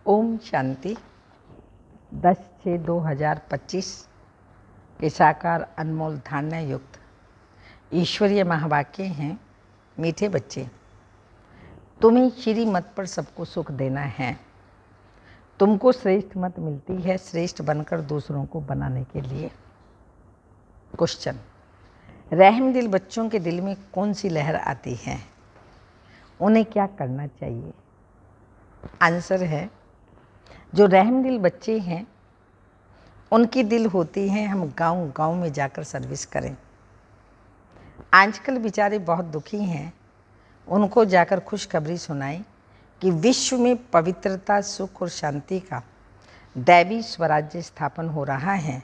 ओम शांति। 10/6/2025 के साकार अनमोल धारणा युक्त ईश्वरीय महावाक्य हैं। मीठे बच्चे, तुम्हें श्री मत पर सबको सुख देना है। तुमको श्रेष्ठ मत मिलती है श्रेष्ठ बनकर दूसरों को बनाने के लिए। क्वेश्चन, रहम दिल बच्चों के दिल में कौन सी लहर आती है? उन्हें क्या करना चाहिए? आंसर है, जो रहम दिल बच्चे हैं उनकी दिल होती है हम गांव गांव में जाकर सर्विस करें। आजकल बेचारे बहुत दुखी हैं, उनको जाकर खुशखबरी सुनाएं कि विश्व में पवित्रता, सुख और शांति का दैवी स्वराज्य स्थापन हो रहा है।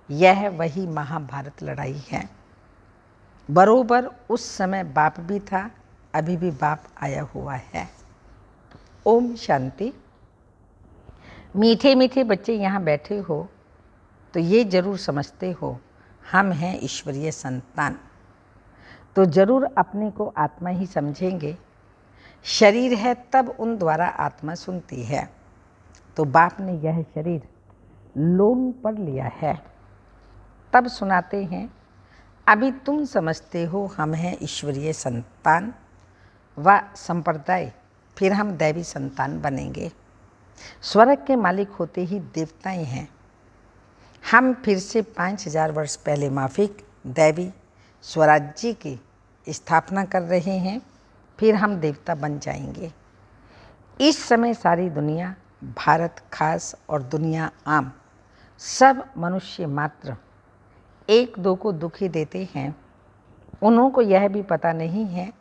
यह वही महाभारत लड़ाई है। बरोबर उस समय बाप भी था, अभी भी बाप आया हुआ है। ओम शांति। मीठे मीठे बच्चे यहाँ बैठे हो तो ये जरूर समझते हो हम हैं ईश्वरीय संतान, तो जरूर अपने को आत्मा ही समझेंगे। शरीर है तब उन द्वारा आत्मा सुनती है, तो बाप ने यह शरीर लोन पर लिया है तब सुनाते हैं। अभी तुम समझते हो हम हैं ईश्वरीय संतान व संप्रदाय, फिर हम दैवी संतान बनेंगे। स्वर्ग के मालिक होते ही देवताएं हैं। हम फिर से 5000 वर्ष पहले माफिक दैवी स्वराज्य की स्थापना कर रहे हैं, फिर हम देवता बन जाएंगे। इस समय सारी दुनिया, भारत खास और दुनिया आम, सब मनुष्य मात्र एक दो को दुखी देते हैं। उन्होंने यह भी पता नहीं है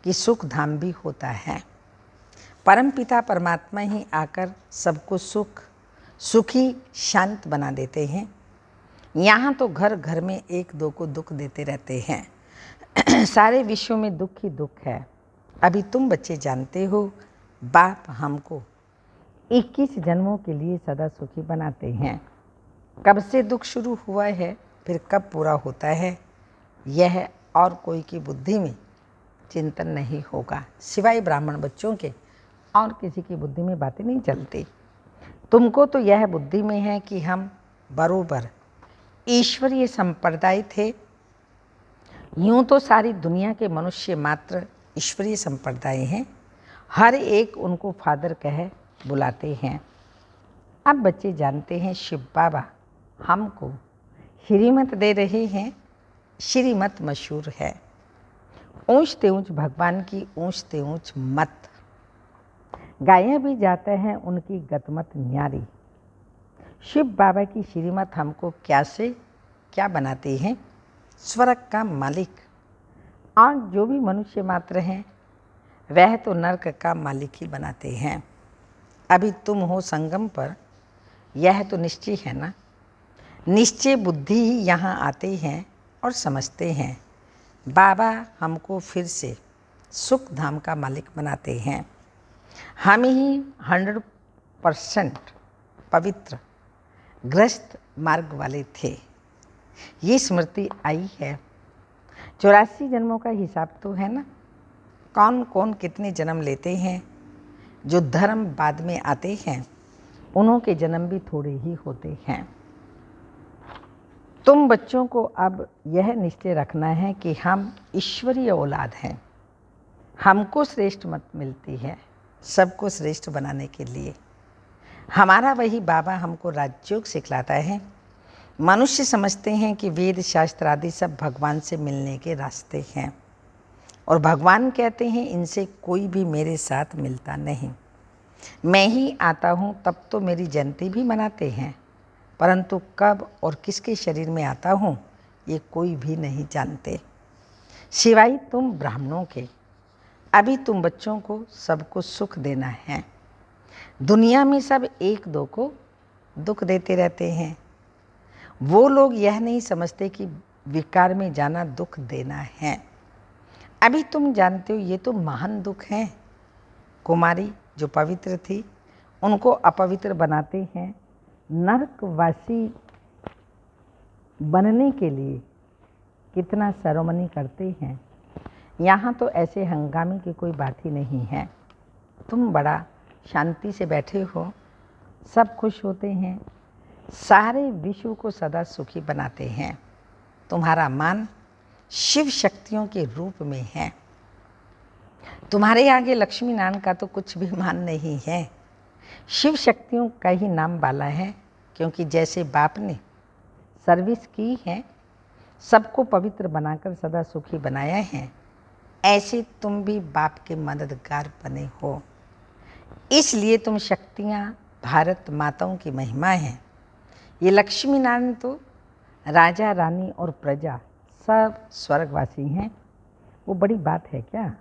कि सुख धाम भी होता है। परमपिता परमात्मा ही आकर सबको सुखी शांत बना देते हैं। यहाँ तो घर घर में एक दो को दुख देते रहते हैं। सारे विश्व में दुख ही दुख है। अभी तुम बच्चे जानते हो बाप हमको 21 जन्मों के लिए सदा सुखी बनाते हैं। कब से दुख शुरू हुआ है, फिर कब पूरा होता है, यह और कोई की बुद्धि में चिंतन नहीं होगा, सिवाय ब्राह्मण बच्चों के और किसी की बुद्धि में बातें नहीं चलती। तुमको तो यह बुद्धि में है कि हम बरोबर ईश्वरीय संप्रदाय थे। यूं तो सारी दुनिया के मनुष्य मात्र ईश्वरीय संप्रदाय हैं। हर एक उनको फादर कह बुलाते हैं। अब बच्चे जानते हैं शिव बाबा हमको श्रीमत दे रहे हैं। श्रीमत मशहूर है, ऊंच ते ऊंच भगवान की ऊंच ते ऊंच मत। गाया भी जाता है उनकी गतमत न्यारी। शिव बाबा की श्रीमत हमको क्या से क्या बनाते हैं? स्वर्ग का मालिक। और जो भी मनुष्य मात्र हैं वह तो नरक का मालिक ही बनाते हैं। अभी तुम हो संगम पर, यह तो निश्चय है ना। निश्चय बुद्धि ही यहाँ आते हैं और समझते हैं बाबा हमको फिर से सुख धाम का मालिक बनाते हैं। हम ही 100% पवित्र ग्रस्त मार्ग वाले थे। ये स्मृति आई है। 84 जन्मों का हिसाब तो है ना। कौन कौन कितने जन्म लेते हैं। जो धर्म बाद में आते हैं उन्हों के जन्म भी थोड़े ही होते हैं। तुम बच्चों को अब यह निश्चय रखना है कि हम ईश्वरीय औलाद हैं। हमको श्रेष्ठ मत मिलती है सबको श्रेष्ठ बनाने के लिए। हमारा वही बाबा हमको राजयोग सिखलाता है। मनुष्य समझते हैं कि वेद शास्त्र आदि सब भगवान से मिलने के रास्ते हैं, और भगवान कहते हैं इनसे कोई भी मेरे साथ मिलता नहीं। मैं ही आता हूँ तब तो मेरी जयंती भी मनाते हैं, परंतु कब और किसके शरीर में आता हूँ ये कोई भी नहीं जानते, सिवाय तुम ब्राह्मणों के। अभी तुम बच्चों को सबको सुख देना है। दुनिया में सब एक दो को दुख देते रहते हैं। वो लोग यह नहीं समझते कि विकार में जाना दुख देना है। अभी तुम जानते हो ये तो महान दुख है। कुमारी जो पवित्र थी उनको अपवित्र बनाते हैं। नरकवासी बनने के लिए कितना सेरेमनी करते हैं। यहाँ तो ऐसे हंगामे की कोई बात ही नहीं है। तुम बड़ा शांति से बैठे हो, सब खुश होते हैं, सारे विश्व को सदा सुखी बनाते हैं। तुम्हारा मान शिव शक्तियों के रूप में है। तुम्हारे आगे लक्ष्मी नारायण का तो कुछ भी मान नहीं है, शिव शक्तियों का ही नाम वाला है। क्योंकि जैसे बाप ने सर्विस की है, सबको पवित्र बनाकर सदा सुखी बनाया है, ऐसे तुम भी बाप के मददगार बने हो। इसलिए तुम शक्तियाँ भारत माताओं की महिमा हैं। ये लक्ष्मी नारायण तो राजा रानी और प्रजा सब स्वर्गवासी हैं। वो बड़ी बात है क्या?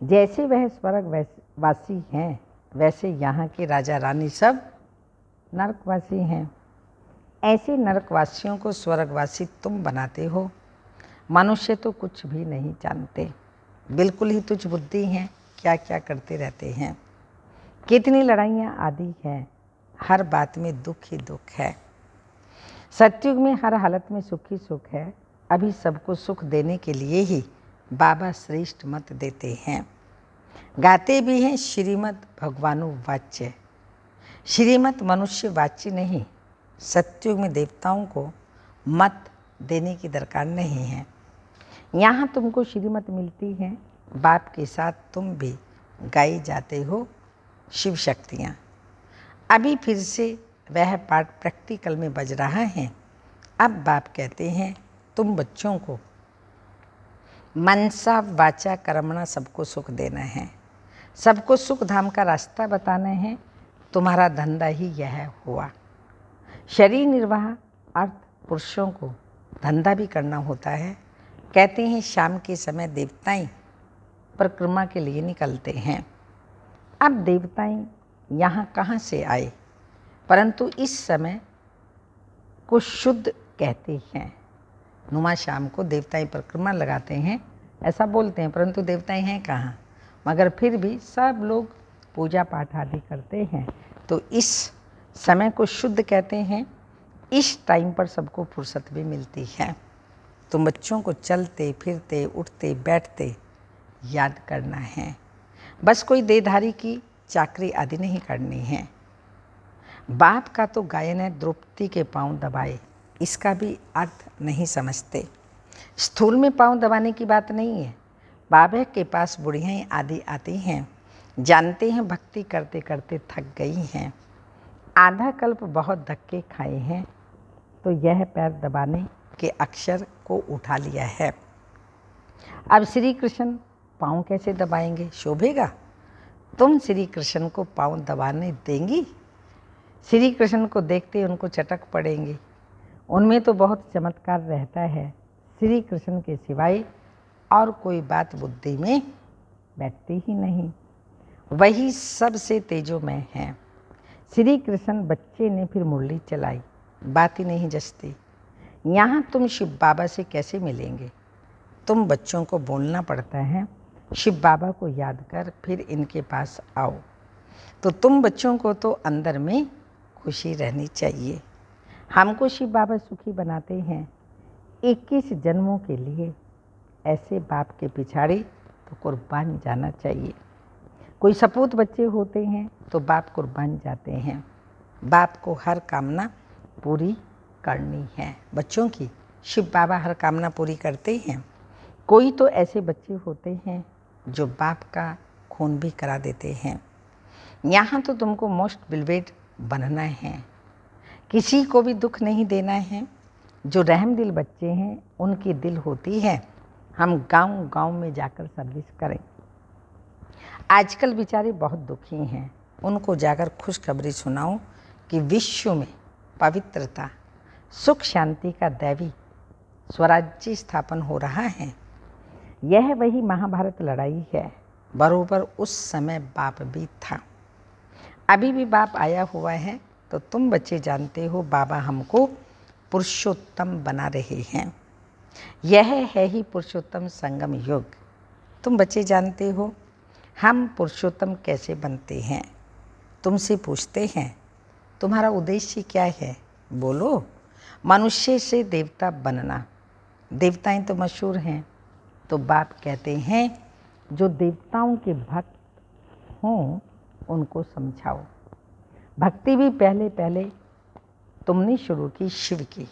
जैसे वह स्वर्गवासी हैं, वैसे यहाँ के राजा रानी सब नरकवासी हैं। ऐसे नरकवासियों को स्वर्गवासी तुम बनाते हो। मनुष्य तो कुछ भी नहीं जानते, बिल्कुल ही तुच्छ बुद्धि हैं, क्या क्या करते रहते हैं। कितनी लड़ाइयाँ आदि हैं, हर बात में दुख ही दुख है। सतयुग में हर हालत में सुख ही सुख है। अभी सबको सुख देने के लिए ही बाबा श्रेष्ठ मत देते हैं। गाते भी हैं श्रीमद् भगवानु वाच्य। श्रीमत मनुष्य वाच्य नहीं। सतयुग में देवताओं को मत देने की दरकार नहीं है। यहाँ तुमको श्रीमत मिलती है, बाप के साथ तुम भी गाई जाते हो शिव शक्तियाँ। अभी फिर से वह पाठ प्रैक्टिकल में बज रहा है। अब बाप कहते हैं तुम बच्चों को मनसा वाचा कर्मणा सबको सुख देना है, सबको सुख धाम का रास्ता बताना है। तुम्हारा धंधा ही यह हुआ। शरीर निर्वाह अर्थ पुरुषों को धंधा भी करना होता है। कहते हैं शाम के समय देवताएं परिक्रमा के लिए निकलते हैं। अब देवताएं यहाँ कहाँ से आए, परंतु इस समय को शुद्ध कहते हैं। नुमा शाम को देवताएं परिक्रमा लगाते हैं, ऐसा बोलते हैं, परंतु देवताएं हैं कहाँ। मगर फिर भी सब लोग पूजा पाठ आदि करते हैं, तो इस समय को शुद्ध कहते हैं। इस टाइम पर सबको फुर्सत भी मिलती है। तुम बच्चों को चलते फिरते उठते बैठते याद करना है। बस कोई देहधारी की चाकरी आदि नहीं करनी है। बाप का तो गायन है द्रौपदी के पांव दबाए, इसका भी अर्थ नहीं समझते। स्थूल में पांव दबाने की बात नहीं है। बाबा के पास बुढ़ियाँ आदि आती हैं, जानते हैं भक्ति करते करते थक गई हैं, आधा कल्प बहुत धक्के खाए हैं, तो यह पैर दबाने के अक्षर को उठा लिया है। अब श्री कृष्ण पाँव कैसे दबाएंगे, शोभेगा? तुम श्री कृष्ण को पाँव दबाने देंगी? श्री कृष्ण को देखते उनको चटक पड़ेंगे। उनमें तो बहुत चमत्कार रहता है, श्री कृष्ण के सिवाय और कोई बात बुद्धि में बैठती ही नहीं। वही सबसे तेजोमय है। श्री कृष्ण बच्चे ने फिर मुरली चलाई, बात ही नहीं जचती। यहाँ तुम शिव बाबा से कैसे मिलेंगे? तुम बच्चों को बोलना पड़ता है, शिव बाबा को याद कर फिर इनके पास आओ। तो तुम बच्चों को तो अंदर में खुशी रहनी चाहिए। हमको शिव बाबा सुखी बनाते हैं 21 जन्मों के लिए। ऐसे बाप के पिछाड़ी तो कुर्बान जाना चाहिए। कोई सपूत बच्चे होते हैं तो बाप कुर्बान जाते हैं। बाप को हर कामना पूरी करनी है बच्चों की। शिव बाबा हर कामना पूरी करते हैं। कोई तो ऐसे बच्चे होते हैं जो बाप का खून भी करा देते हैं। यहाँ तो तुमको मोस्ट बिलवेड बनना है, किसी को भी दुख नहीं देना है। जो रहम दिल बच्चे हैं उनकी दिल होती है हम गांव गांव में जाकर सर्विस करें। आजकल बेचारे बहुत दुखी हैं, उनको जाकर खुशखबरी सुनाओ कि विश्व में पवित्रता सुख शांति का दैवी स्वराज्य स्थापन हो रहा है। यह वही महाभारत लड़ाई है। बरोबर उस समय बाप भी था, अभी भी बाप आया हुआ है। तो तुम बच्चे जानते हो बाबा हमको पुरुषोत्तम बना रहे हैं। यह है ही पुरुषोत्तम संगम युग। तुम बच्चे जानते हो हम पुरुषोत्तम कैसे बनते हैं। तुमसे पूछते हैं तुम्हारा उद्देश्य क्या है, बोलो। मनुष्य से देवता बनना। देवताएं तो मशहूर हैं, तो बाप कहते हैं जो देवताओं के भक्त हों उनको समझाओ। भक्ति भी पहले पहले तुमने शुरू की शिव की,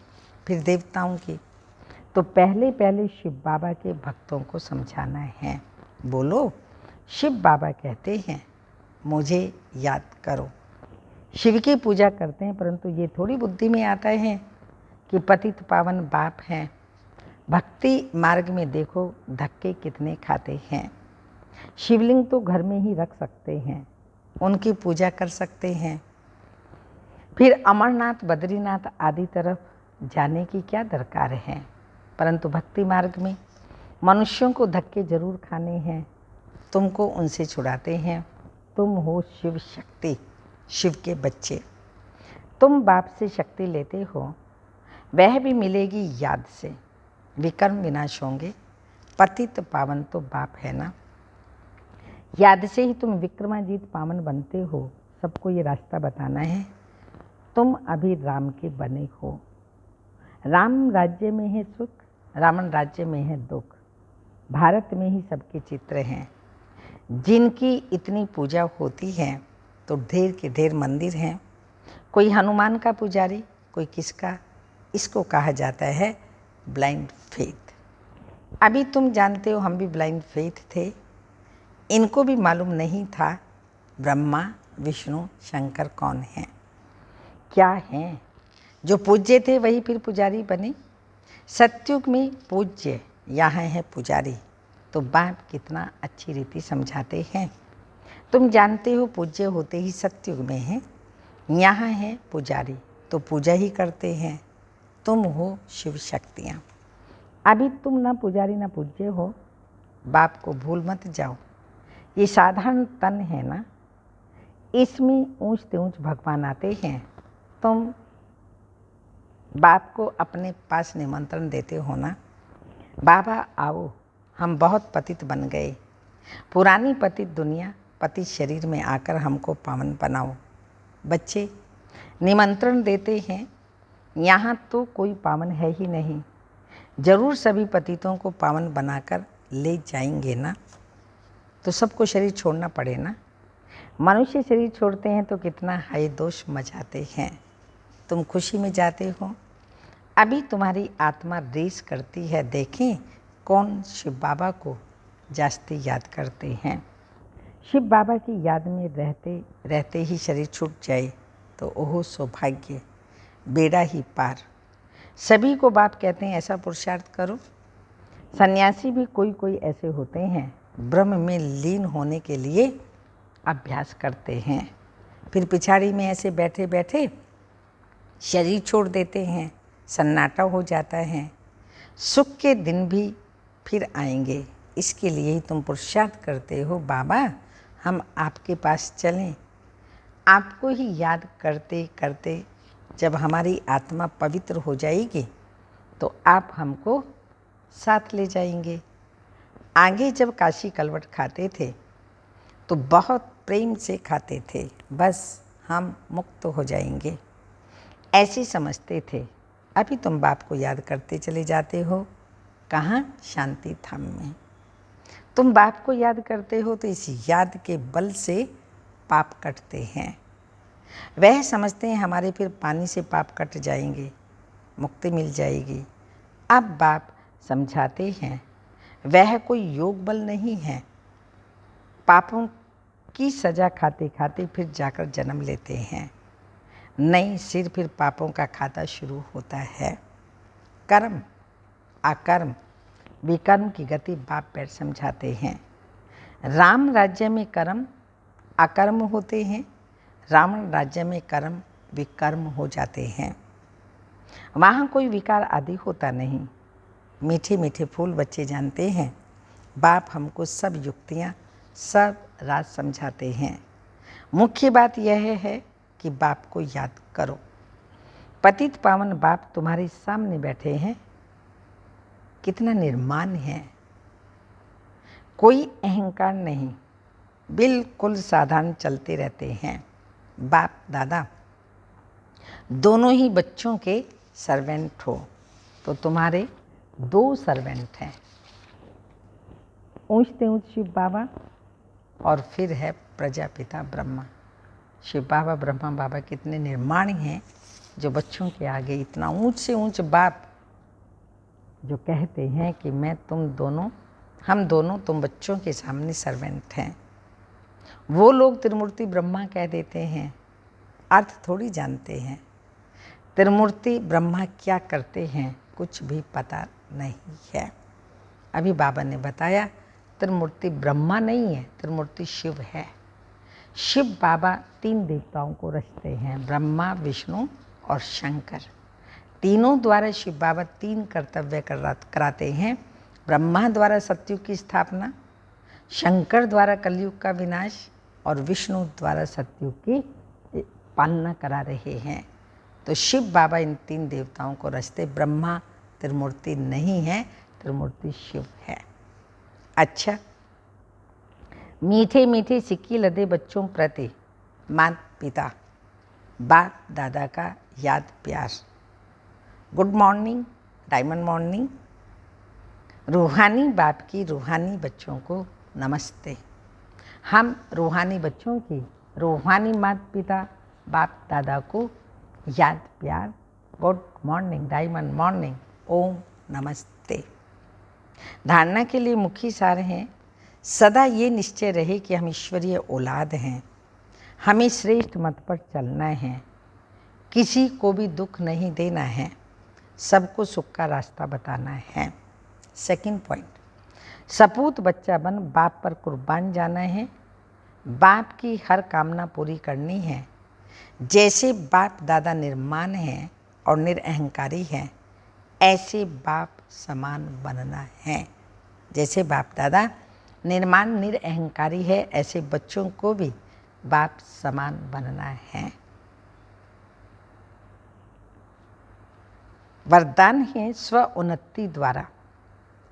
फिर देवताओं की, तो पहले पहले शिव बाबा के भक्तों को समझाना है। बोलो, शिव बाबा कहते हैं मुझे याद करो। शिव की पूजा करते हैं, परंतु ये थोड़ी बुद्धि में आता है कि पतित पावन बाप हैं। भक्ति मार्ग में देखो धक्के कितने खाते हैं। शिवलिंग तो घर में ही रख सकते हैं, उनकी पूजा कर सकते हैं, फिर अमरनाथ बद्रीनाथ आदि तरफ जाने की क्या दरकार है। परंतु भक्ति मार्ग में मनुष्यों को धक्के जरूर खाने हैं। तुमको उनसे छुड़ाते हैं। तुम हो शिव शक्ति, शिव के बच्चे। तुम बाप से शक्ति लेते हो, वह भी मिलेगी याद से। विकर्म विनाश होंगे, पतित पावन तो बाप है ना। याद से ही तुम विक्रमाजीत पावन बनते हो। सबको ये रास्ता बताना है। तुम अभी राम के बने हो। राम राज्य में है सुख, रावण राज्य में है दुख। भारत में ही सबके चित्र हैं। जिनकी इतनी पूजा होती है तो ढेर के ढेर मंदिर हैं। कोई हनुमान का पुजारी, कोई किसका। इसको कहा जाता है ब्लाइंड फेथ। अभी तुम जानते हो हम भी ब्लाइंड फेथ थे। इनको भी मालूम नहीं था ब्रह्मा विष्णु शंकर कौन हैं, क्या हैं। जो पूज्य थे वही फिर पुजारी बने। सत्युग में पूज्य, यहाँ है पुजारी। तो बाप कितना अच्छी रीति समझाते हैं। तुम जानते हो पूज्य होते ही सत्युग में है, यहाँ है पुजारी, तो पूजा ही करते हैं। तुम हो शिव शक्तियाँ। अभी तुम ना पुजारी ना पूज्य हो। बाप को भूल मत जाओ। ये साधारण तन है ना, इसमें ऊंच ते ऊंच भगवान आते हैं। तुम बाप को अपने पास निमंत्रण देते हो ना, बाबा आओ, हम बहुत पतित बन गए। पुरानी पतित दुनिया पतित शरीर में आकर हमको पावन बनाओ। बच्चे निमंत्रण देते हैं। यहाँ तो कोई पावन है ही नहीं। जरूर सभी पतितों को पावन बनाकर ले जाएंगे ना। तो सबको शरीर छोड़ना पड़े ना। मनुष्य शरीर छोड़ते हैं तो कितना हाय दोष मचाते हैं। तुम खुशी में जाते हो। अभी तुम्हारी आत्मा रेस करती है, देखें कौन शिव बाबा को जास्ती याद करते हैं। शिव बाबा की याद में रहते रहते ही शरीर छूट जाए तो ओह सौभाग्य, बेड़ा ही पार। सभी को बाप कहते हैं ऐसा पुरुषार्थ करो। सन्यासी भी कोई कोई ऐसे होते हैं, ब्रह्म में लीन होने के लिए अभ्यास करते हैं, फिर पिछाड़ी में ऐसे बैठे बैठे शरीर छोड़ देते हैं। सन्नाटा हो जाता है। सुख के दिन भी फिर आएंगे। इसके लिए ही तुम पुरुषार्थ करते हो, बाबा हम आपके पास चलें। आपको ही याद करते करते जब हमारी आत्मा पवित्र हो जाएगी तो आप हमको साथ ले जाएंगे। आगे जब काशी कलवट खाते थे तो बहुत प्रेम से खाते थे, बस हम मुक्त हो जाएंगे ऐसे समझते थे। अभी तुम बाप को याद करते चले जाते हो। कहाँ? शांति धाम में। तुम बाप को याद करते हो तो इस याद के बल से पाप कटते हैं। वह समझते हैं हमारे फिर पानी से पाप कट जाएंगे, मुक्ति मिल जाएगी। अब बाप समझाते हैं वह कोई योग बल नहीं है। पापों की सज़ा खाते खाते फिर जाकर जन्म लेते हैं। नई सिर फिर पापों का खाता शुरू होता है। कर्म अकर्म विकर्म की गति बाप बैठ समझाते हैं। राम राज्य में कर्म अकर्म होते हैं, रावण राज्य में कर्म विकर्म हो जाते हैं। वहाँ कोई विकार आदि होता नहीं। मीठे मीठे फूल बच्चे जानते हैं। बाप हमको सब युक्तियाँ सब राज समझाते हैं। मुख्य बात यह है कि बाप को याद करो। पतित पावन बाप तुम्हारे सामने बैठे हैं। कितना निर्माण है, कोई अहंकार नहीं, बिल्कुल साधारण चलते रहते हैं। बाप दादा दोनों ही बच्चों के सर्वेंट हो। तो तुम्हारे दो सर्वेंट हैं, ऊंचते ऊंच शिव बाबा और फिर है प्रजापिता ब्रह्मा। शिव बाबा ब्रह्मा बाबा कितने निर्माणी हैं, जो बच्चों के आगे इतना ऊंच से ऊंच बात जो कहते हैं कि हम दोनों तुम बच्चों के सामने सर्वेंट हैं। वो लोग त्रिमूर्ति ब्रह्मा कह देते हैं, अर्थ थोड़ी जानते हैं। त्रिमूर्ति ब्रह्मा क्या करते हैं कुछ भी पता नहीं है। अभी बाबा ने बताया त्रिमूर्ति ब्रह्मा नहीं है, त्रिमूर्ति शिव है। शिव बाबा 3 देवताओं को रचते हैं, ब्रह्मा, विष्णु और शंकर। तीनों द्वारा शिव बाबा 3 कर्तव्य कराते हैं। ब्रह्मा द्वारा सतयुग की स्थापना, शंकर द्वारा कलयुग का विनाश और विष्णु द्वारा सतयुग की पालना करा रहे हैं। तो शिव बाबा इन 3 देवताओं को रचते। ब्रह्मा त्रिमूर्ति नहीं है, त्रिमूर्ति शिव है। अच्छा, मीठे मीठे सिक्की लदे बच्चों प्रति माता पिता बाप दादा का याद प्यार। Good morning, diamond morning. रूहानी बाप की रूहानी बच्चों को नमस्ते। हम रूहानी बच्चों की रूहानी माता पिता बाप दादा को याद प्यार। गुड मॉर्निंग, डायमंड मॉर्निंग, ओम नमस्ते। धारणा के लिए मुख्य सार हैं, सदा ये निश्चय रहे कि हम ईश्वरीय औलाद हैं, हमें श्रेष्ठ मत पर चलना है, किसी को भी दुख नहीं देना है, सबको सुख का रास्ता बताना है। सेकंड पॉइंट, सपूत बच्चा बन बाप पर कुर्बान जाना है, बाप की हर कामना पूरी करनी है। जैसे बाप दादा निर्माण हैं और निरअहंकारी हैं, ऐसे बाप समान बनना है। जैसे बाप दादा निर्माण निरअहंकारी है, ऐसे बच्चों को भी बाप समान बनना है। वरदान है स्व उन्नति द्वारा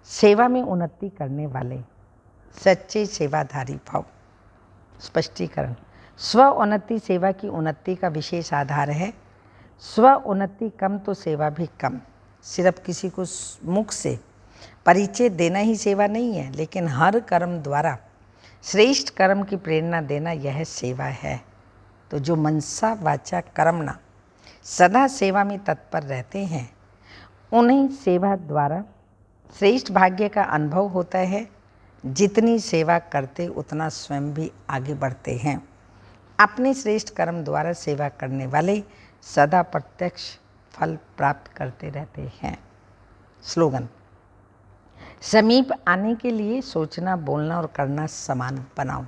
सेवा में उन्नति करने वाले सच्चे सेवाधारी भव। स्पष्टीकरण, स्व उन्नति सेवा की उन्नति का विशेष आधार है। स्व उन्नति कम तो सेवा भी कम। सिर्फ किसी को मुख से परिचय देना ही सेवा नहीं है, लेकिन हर कर्म द्वारा श्रेष्ठ कर्म की प्रेरणा देना यह सेवा है। तो जो मनसा वाचा कर्मणा सदा सेवा में तत्पर रहते हैं, उन्हें सेवा द्वारा श्रेष्ठ भाग्य का अनुभव होता है। जितनी सेवा करते उतना स्वयं भी आगे बढ़ते हैं। अपने श्रेष्ठ कर्म द्वारा सेवा करने वाले सदा प्रत्यक्ष फल प्राप्त करते रहते हैं। स्लोगन, समीप आने के लिए सोचना, बोलना और करना समान बनाओ।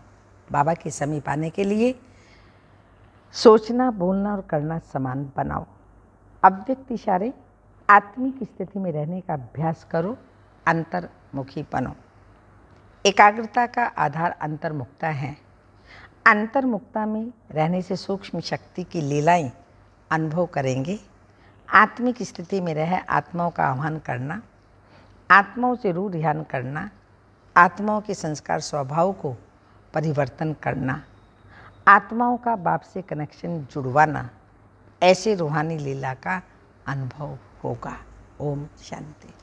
बाबा के समीप आने के लिए सोचना, बोलना और करना समान बनाओ। अव्यक्त इशारे, आत्मिक स्थिति में रहने का अभ्यास करो, अंतर्मुखी बनो। एकाग्रता का आधार अंतर्मुखता है। अंतर्मुखता में रहने से सूक्ष्म शक्ति की लीलाएं अनुभव करेंगे। आत्मिक स्थिति में रह आत्माओं का आह्वान करना, आत्माओं से रूह ध्यान करना, आत्माओं के संस्कार स्वभाव को परिवर्तन करना, आत्माओं का बाप से कनेक्शन जुड़वाना, ऐसे रूहानी लीला का अनुभव होगा। ओम शांति।